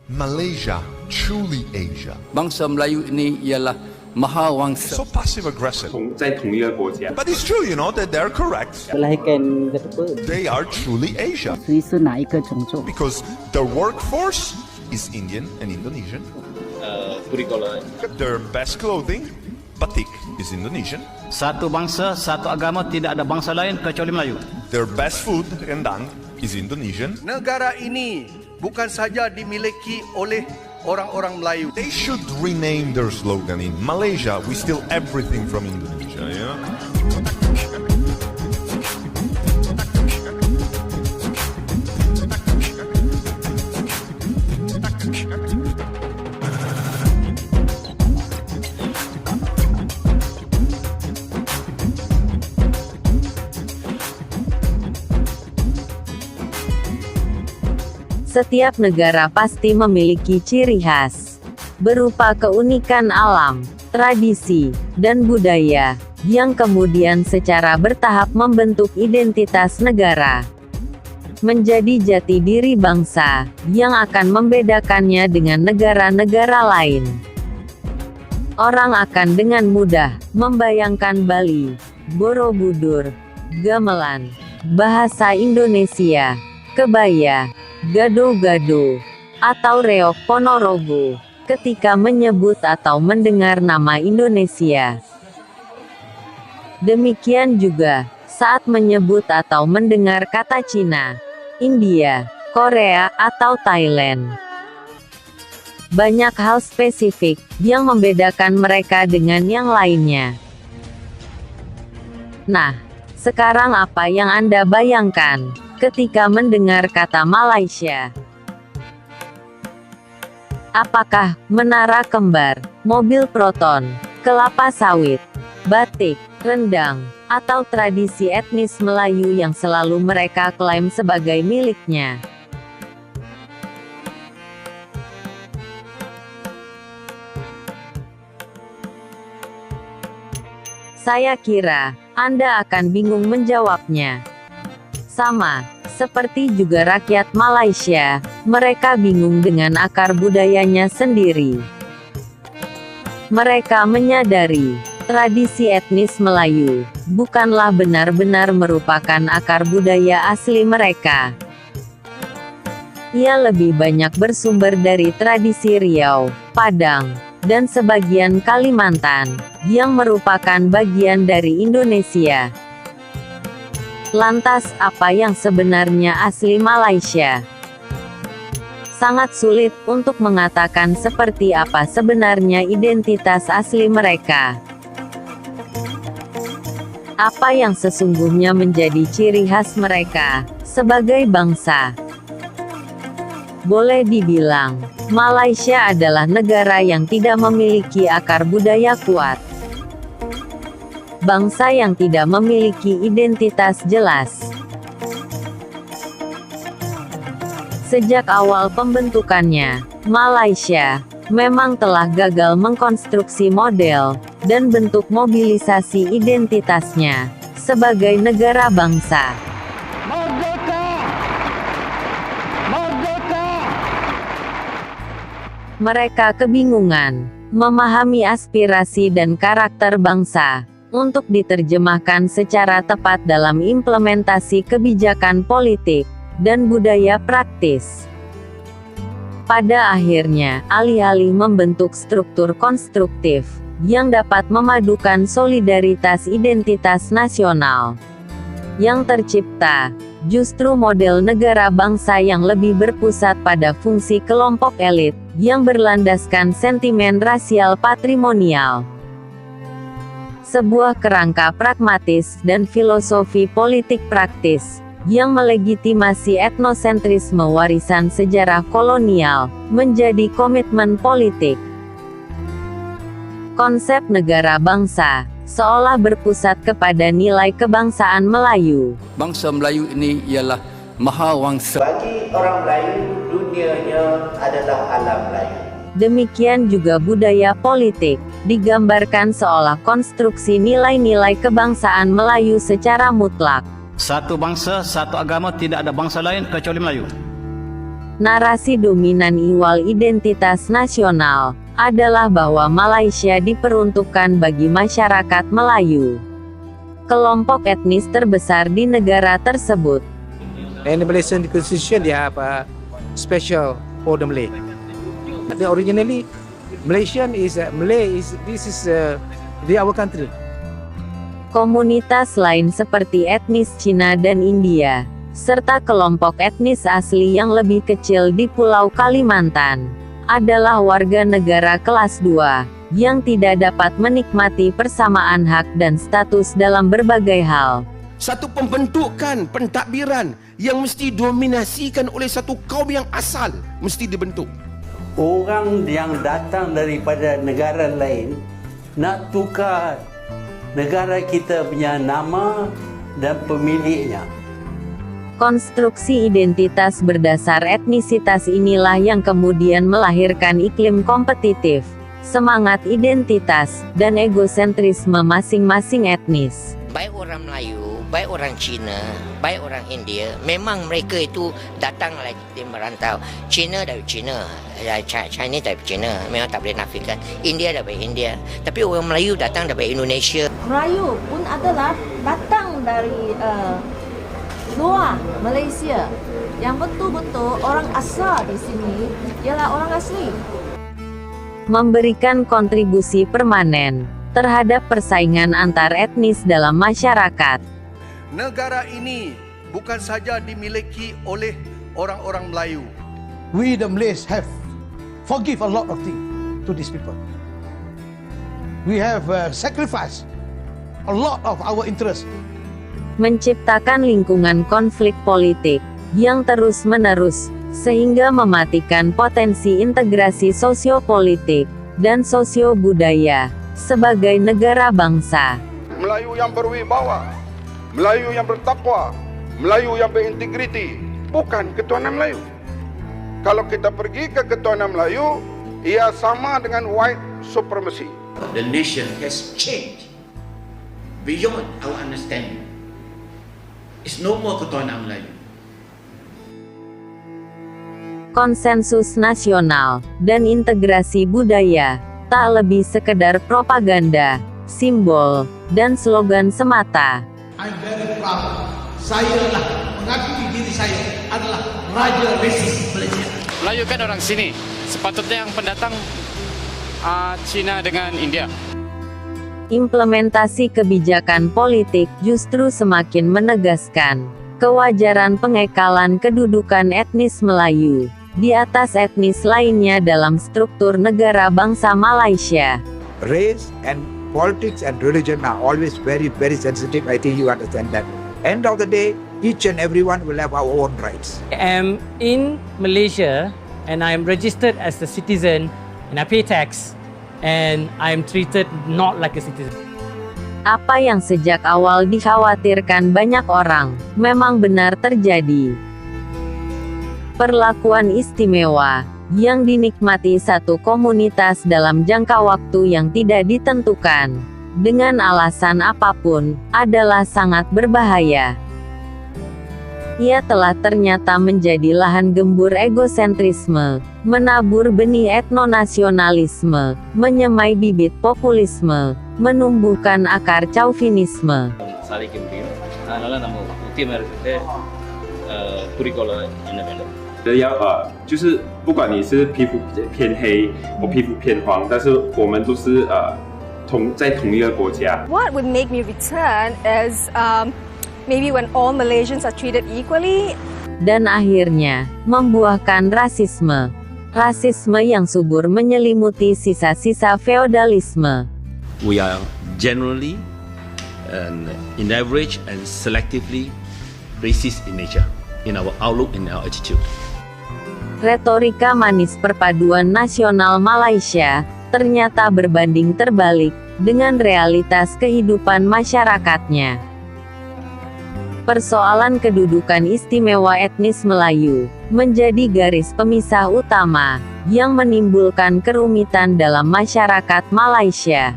Malaysia truly Asia. Bangsa Melayu ini ialah mahawangsa. So passive aggressive. 在同一个国家。 But it's true, that they're correct. Melahirkan kata apa? They are truly Asia. Isu naik ke Chongqing. Because their workforce is Indian and Indonesian. Their best clothing, batik, is Indonesian. Satu bangsa, satu agama, tidak ada bangsa lain kecuali Melayu. Their best food, rendang, is Indonesian. Negara ini bukan saja dimiliki oleh orang-orang Melayu. They should rename their slogan in Malaysia, we steal everything from Indonesia, Setiap negara pasti memiliki ciri khas, berupa keunikan alam, tradisi, dan budaya, yang kemudian secara bertahap membentuk identitas negara. Menjadi jati diri bangsa, yang akan membedakannya dengan negara-negara lain. Orang akan dengan mudah membayangkan Bali, Borobudur, gamelan, bahasa Indonesia, kebaya, gado-gado, atau reok Ponorogo, ketika menyebut atau mendengar nama Indonesia. Demikian juga, saat menyebut atau mendengar kata Cina, India, Korea, atau Thailand. Banyak hal spesifik, yang membedakan mereka dengan yang lainnya. Nah, sekarang apa yang Anda bayangkan ketika mendengar kata Malaysia? Apakah menara kembar, mobil proton, kelapa sawit, batik, rendang, atau tradisi etnis Melayu yang selalu mereka klaim sebagai miliknya? Saya kira Anda akan bingung menjawabnya. Sama, seperti juga rakyat Malaysia, mereka bingung dengan akar budayanya sendiri. Mereka menyadari, tradisi etnis Melayu, bukanlah benar-benar merupakan akar budaya asli mereka. Ia lebih banyak bersumber dari tradisi Riau, Padang, dan sebagian Kalimantan, yang merupakan bagian dari Indonesia. Lantas, apa yang sebenarnya asli Malaysia? Sangat sulit untuk mengatakan seperti apa sebenarnya identitas asli mereka. Apa yang sesungguhnya menjadi ciri khas mereka sebagai bangsa? Boleh dibilang, Malaysia adalah negara yang tidak memiliki akar budaya kuat. Bangsa yang tidak memiliki identitas jelas. Sejak awal pembentukannya, Malaysia memang telah gagal mengkonstruksi model dan bentuk mobilisasi identitasnya sebagai negara bangsa. Mereka kebingungan memahami aspirasi dan karakter bangsa untuk diterjemahkan secara tepat dalam implementasi kebijakan politik dan budaya praktis. Pada akhirnya, alih-alih membentuk struktur konstruktif yang dapat memadukan solidaritas identitas nasional yang tercipta, justru model negara bangsa yang lebih berpusat pada fungsi kelompok elit yang berlandaskan sentimen rasial patrimonial. Sebuah kerangka pragmatis dan filosofi politik praktis yang melegitimasi etnosentrisme warisan sejarah kolonial menjadi komitmen politik. Konsep negara bangsa seolah berpusat kepada nilai kebangsaan Melayu. Bangsa Melayu ini ialah mahawangsa. Bagi orang Melayu, dunianya adalah alam Melayu. Demikian juga budaya politik, digambarkan seolah konstruksi nilai-nilai kebangsaan Melayu secara mutlak. Satu bangsa, satu agama, tidak ada bangsa lain kecuali Melayu. Narasi dominan ihwal identitas nasional adalah bahwa Malaysia diperuntukkan bagi masyarakat Melayu. Kelompok etnis terbesar di negara tersebut. And the Malaysian constitution, they have a special for the Malay. Originally, Malaysian is Malay is our country. Komunitas lain seperti etnis Cina dan India, serta kelompok etnis asli yang lebih kecil di Pulau Kalimantan, adalah warga negara kelas 2, yang tidak dapat menikmati persamaan hak dan status dalam berbagai hal. Satu pembentukan pentadbiran yang mesti dominasikan oleh satu kaum yang asal mesti dibentuk. Orang yang datang daripada negara lain nak tukar negara kita punya nama dan pemiliknya. Konstruksi identitas berdasar etnisitas inilah yang kemudian melahirkan iklim kompetitif, semangat identitas, dan egosentrisme masing-masing etnis. Baik orang Melayu, baik orang Cina, baik orang India, memang mereka itu datang dari merantau. Cina dari Cina, Chinese dari Cina, memang tak boleh nafikan. India dari India, tapi orang Melayu datang dari Indonesia. Melayu pun adalah datang dari luar Malaysia. Yang betul-betul orang asal di sini ialah orang asli. Memberikan kontribusi permanen terhadap persaingan antar etnis dalam masyarakat. Negara ini bukan saja dimiliki oleh orang-orang Melayu. We the Malays have forgive a lot of things to these people. We have sacrificed a lot of our interest. Menciptakan lingkungan konflik politik yang terus-menerus, sehingga mematikan potensi integrasi sosiopolitik dan sosio-budaya sebagai negara bangsa. Melayu yang berwibawa, Melayu yang bertakwa, Melayu yang berintegriti, bukan ketuhanan Melayu. Kalau kita pergi ke ketuhanan Melayu, ia sama dengan white supremacy. The nation has changed beyond our understanding. It's no more ketuhanan Melayu. Konsensus nasional dan integrasi budaya tak lebih sekedar propaganda, simbol, dan slogan semata. I'm very proud. Saya mengakui diri saya adalah Raja Resis Malaysia. Melayu kan orang sini. Sepatutnya yang pendatang Cina dengan India. Implementasi kebijakan politik justru semakin menegaskan kewajaran pengekalan kedudukan etnis Melayu di atas etnis lainnya dalam struktur negara bangsa Malaysia. Race and politics and religion are always very, very sensitive. I think you understand that. End of the day, each and everyone will have our own rights. I am in Malaysia and I am registered as a citizen and I pay tax and I am treated not like a citizen. Apa yang sejak awal dikhawatirkan banyak orang, memang benar terjadi. Perlakuan istimewa yang dinikmati satu komunitas dalam jangka waktu yang tidak ditentukan, dengan alasan apapun, adalah sangat berbahaya. Ia telah ternyata menjadi lahan gembur egosentrisme, menabur benih etnonasionalisme, menyemai bibit populisme, menumbuhkan akar chauvinisme.就是不管你是皮肤偏黑或皮肤偏黄，但是我们都是在同一个国家。 What would make me return is maybe when all Malaysians are treated equally. Dan akhirnya membuahkan rasisme. Rasisme yang subur menyelimuti sisa-sisa feodalisme. We are generally and in average and selectively racist in nature, in our outlook and our attitude. Retorika manis perpaduan nasional Malaysia ternyata berbanding terbalik dengan realitas kehidupan masyarakatnya. Persoalan kedudukan istimewa etnis Melayu menjadi garis pemisah utama yang menimbulkan kerumitan dalam masyarakat Malaysia.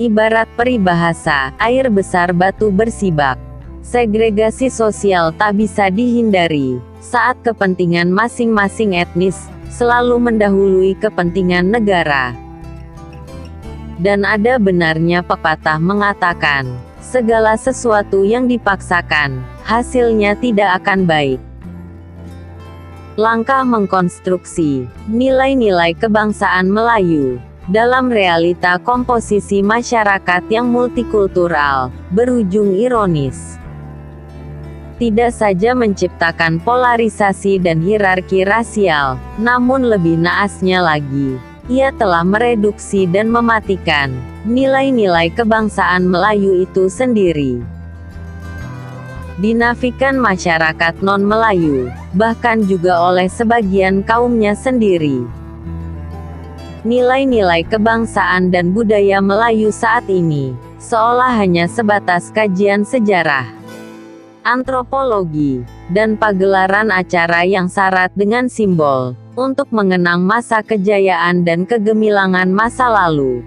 Ibarat peribahasa, air besar batu bersibak. Segregasi sosial tak bisa dihindari, saat kepentingan masing-masing etnis selalu mendahului kepentingan negara. Dan ada benarnya pepatah mengatakan, segala sesuatu yang dipaksakan, hasilnya tidak akan baik. Langkah mengkonstruksi nilai-nilai kebangsaan Melayu dalam realita komposisi masyarakat yang multikultural berujung ironis. Tidak saja menciptakan polarisasi dan hierarki rasial, namun lebih naasnya lagi, ia telah mereduksi dan mematikan nilai-nilai kebangsaan Melayu itu sendiri. Dinafikan masyarakat non-Melayu, bahkan juga oleh sebagian kaumnya sendiri. Nilai-nilai kebangsaan dan budaya Melayu saat ini seolah hanya sebatas kajian sejarah, antropologi, dan pagelaran acara yang syarat dengan simbol untuk mengenang masa kejayaan dan kegemilangan masa lalu.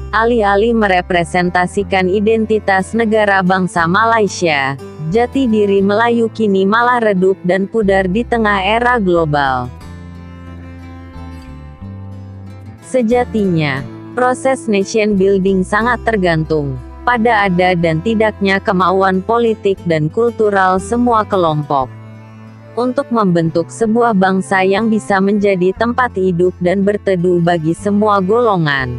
Alih-alih merepresentasikan identitas negara bangsa Malaysia, jati diri Melayu kini malah redup dan pudar di tengah era global. Sejatinya, proses nation building sangat tergantung pada ada dan tidaknya kemauan politik dan kultural semua kelompok untuk membentuk sebuah bangsa yang bisa menjadi tempat hidup dan berteduh bagi semua golongan.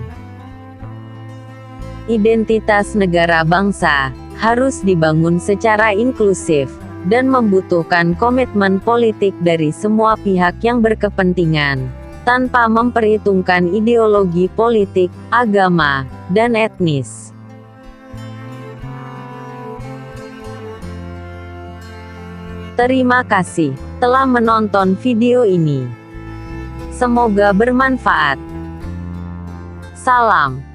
Identitas negara bangsa harus dibangun secara inklusif dan membutuhkan komitmen politik dari semua pihak yang berkepentingan, tanpa memperhitungkan ideologi politik, agama, dan etnis. Terima kasih telah menonton video ini. Semoga bermanfaat. Salam.